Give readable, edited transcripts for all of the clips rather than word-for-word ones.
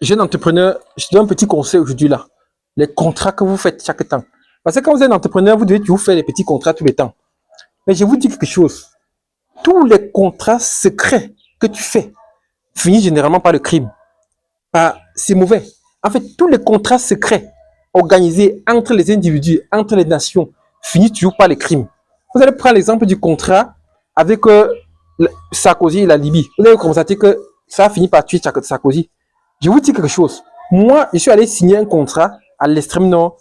jeune entrepreneur, je te donne un petit conseil aujourd'hui là. Les contrats que vous faites chaque temps. Parce que quand vous êtes un entrepreneur, vous devez toujours faire les petits contrats tous les temps. Mais je vous dis quelque chose. Tous les contrats secrets que tu fais finissent généralement par le crime. C'est mauvais. En fait, tous les contrats secrets organisés entre les individus, entre les nations, finissent toujours par les crimes. Vous allez prendre l'exemple du contrat avec Sarkozy et la Libye. Vous allez constater que ça a fini par tuer Sarkozy. Je vous dis quelque chose. Moi, je suis allé signer un contrat à l'extrême nord.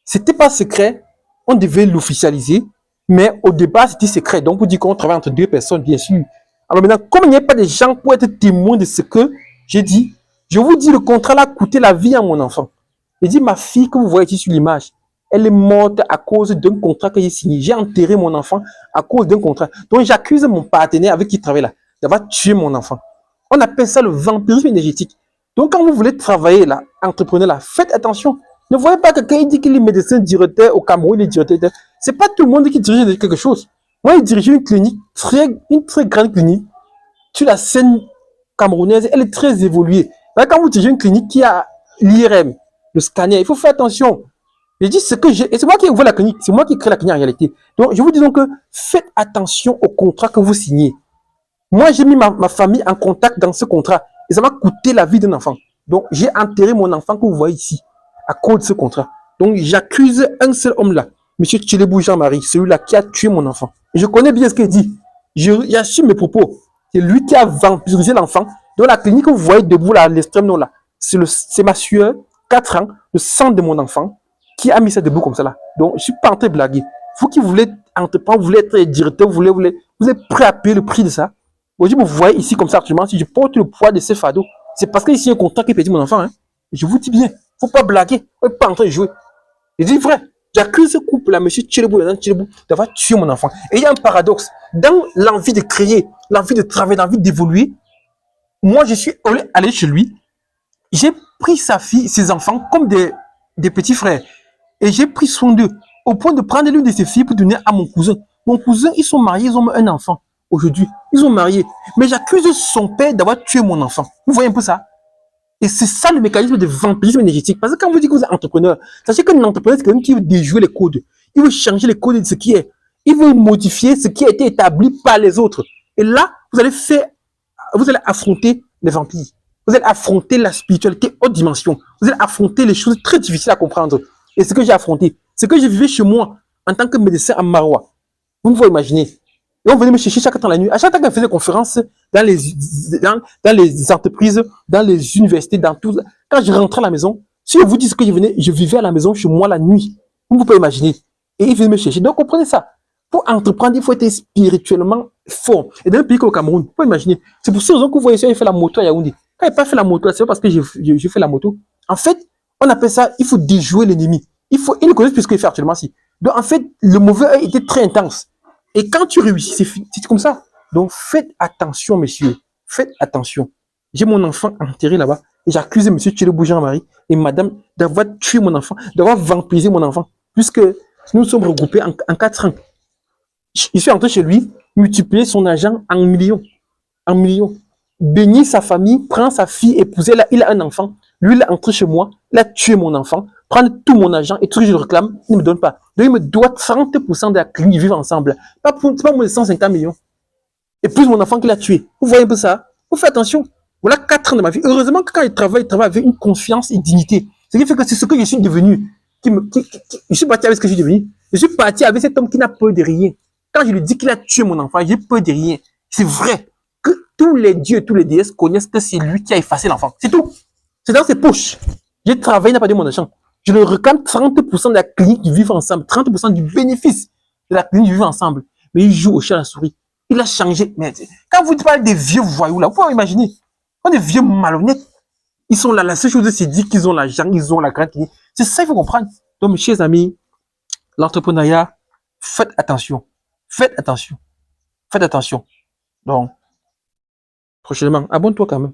C'était pas secret. On devait l'officialiser. Mais au départ, c'était secret. Donc, vous dites qu'on travaille entre deux personnes, bien sûr. Alors maintenant, comme il n'y a pas de gens pour être témoins de ce que j'ai dit, je vous dis, le contrat là a coûté la vie à mon enfant. J'ai dit, ma fille que vous voyez ici sur l'image, elle est morte à cause d'un contrat que j'ai signé. J'ai enterré mon enfant à cause d'un contrat. Donc, j'accuse mon partenaire avec qui il travaille là d'avoir tué mon enfant. On appelle ça le vampirisme énergétique. Donc, quand vous voulez travailler là, entrepreneur là, faites attention. Ne voyez pas quelqu'un qui dit qu'il est médecin directeur au Cameroun, il est directeur. C'est pas tout le monde qui dirige quelque chose. Moi, j'ai dirigé une clinique, une très grande clinique, sur la scène camerounaise, elle est très évoluée. Là, quand vous dirigez une clinique qui a l'IRM, le scanner, il faut faire attention. Je dis ce que j'ai, et c'est moi qui ouvre la clinique, c'est moi qui crée la clinique en réalité. Donc, je vous dis donc que faites attention au contrat que vous signez. Moi, j'ai mis ma famille en contact dans ce contrat, et ça m'a coûté la vie d'un enfant. Donc, j'ai enterré mon enfant que vous voyez ici, à cause de ce contrat. Donc, j'accuse un seul homme là, Monsieur Tchilebou Jean-Marie, celui-là qui a tué mon enfant. Et je connais bien ce qu'il dit. J'assume mes propos. C'est lui qui a vampirisé l'enfant. Donc, la clinique que vous voyez debout là, à l'extrême nord là, c'est ma sueur, 4 ans, le sang de mon enfant, qui a mis ça debout comme ça là. Donc, je suis pas en train de blaguer. Vous qui voulez entreprendre, vous voulez être directeur, vous êtes prêt à payer le prix de ça. Aujourd'hui, vous voyez ici comme ça actuellement, si je porte le poids de ces fardeaux, c'est parce que ici, il y a un contrat qui perdit mon enfant. Hein. Je vous dis bien, faut pas blaguer, faut pas en train de jouer. Je dis vrai, j'accuse ce couple-là, monsieur Tchilebou, d'avoir tué mon enfant. Et il y a un paradoxe. Dans l'envie de créer, l'envie de travailler, l'envie d'évoluer, moi, je suis allé chez lui, j'ai pris sa fille, ses enfants, comme des petits frères. Et j'ai pris soin d'eux, au point de prendre l'une de ses filles pour donner à mon cousin. Mon cousin, ils sont mariés, ils ont un enfant. Aujourd'hui, ils sont mariés. Mais j'accuse son père d'avoir tué mon enfant. Vous voyez un peu ça? Et c'est ça le mécanisme de vampirisme énergétique. Parce que quand vous dites que vous êtes entrepreneur, sachez qu'un entrepreneur, c'est quelqu'un qui veut déjouer les codes. Il veut changer les codes de ce qui est. Il veut modifier ce qui a été établi par les autres. Et là, vous allez affronter les vampires. Vous allez affronter la spiritualité haute dimension. Vous allez affronter les choses très difficiles à comprendre. Et ce que j'ai affronté, c'est que je vivais chez moi en tant que médecin à Maroua. Vous pouvez imaginer. Et on venait me chercher chaque temps la nuit. À chaque temps qu'on faisait des conférences dans les entreprises, dans les universités, dans tout. Quand je rentrais à la maison, si je vous dis ce que je vivais à la maison chez moi la nuit. Vous pouvez imaginer. Et ils venaient me chercher. Donc, comprenez ça. Pour entreprendre, il faut être spirituellement fort. Et dans un pays comme le Cameroun, vous pouvez imaginer. C'est pour ça que vous voyez ça, il fait la moto à Yaoundé. Quand il n'a pas fait la moto, c'est pas parce que j'ai fait la moto. En fait, on appelle ça, il faut déjouer l'ennemi. Il ne connaît plus ce qu'il fait actuellement. Donc, en fait, le mauvais était très intense. Et quand tu réussis, c'est comme ça. Donc, faites attention, messieurs. Faites attention. J'ai mon enfant enterré là-bas. Et j'accuse monsieur Tchilebou Jean-Marie et madame d'avoir tué mon enfant, d'avoir vampirisé mon enfant. Puisque nous sommes regroupés en 4 ans. Je suis entré chez lui, multiplier son argent en millions. En millions. Bénir sa famille, prendre sa fille, épouser. Là, il a un enfant. Lui, il est entré chez moi. Il a tué mon enfant. Prendre tout mon argent et tout ce que je le réclame, il ne me donne pas. Donc, il me doit 30% de la clinique vivre ensemble. Pas moins de 150 millions. Et plus mon enfant qu'il a tué. Vous voyez un peu ça? Vous faites attention. Voilà 4 ans de ma vie. Heureusement que quand il travaille avec une confiance et dignité. Ce qui fait que c'est ce que je suis devenu. Je suis parti avec ce que je suis devenu. Je suis parti avec cet homme qui n'a peur de rien. Quand je lui dis qu'il a tué mon enfant, j'ai peur de rien. C'est vrai que tous les dieux, tous les déesses connaissent que c'est lui qui a effacé l'enfant. C'est tout. C'est dans ses poches. J'ai travaillé, il n'a pas de mon argent. Je le réclame 30% de la clinique du vivre ensemble, 30% du bénéfice de la clinique du vivre ensemble. Mais il joue au chat à la souris. Il a changé. Mais quand vous parlez des vieux voyous là, vous pouvez imaginer. Quand des vieux malhonnêtes, ils sont là. La seule chose, c'est dire qu'ils ont l'argent, ils ont la grande clinique. C'est ça, il faut comprendre. Donc, mes chers amis, l'entrepreneuriat, faites attention. Faites attention. Faites attention. Donc, prochainement, abonne-toi quand même.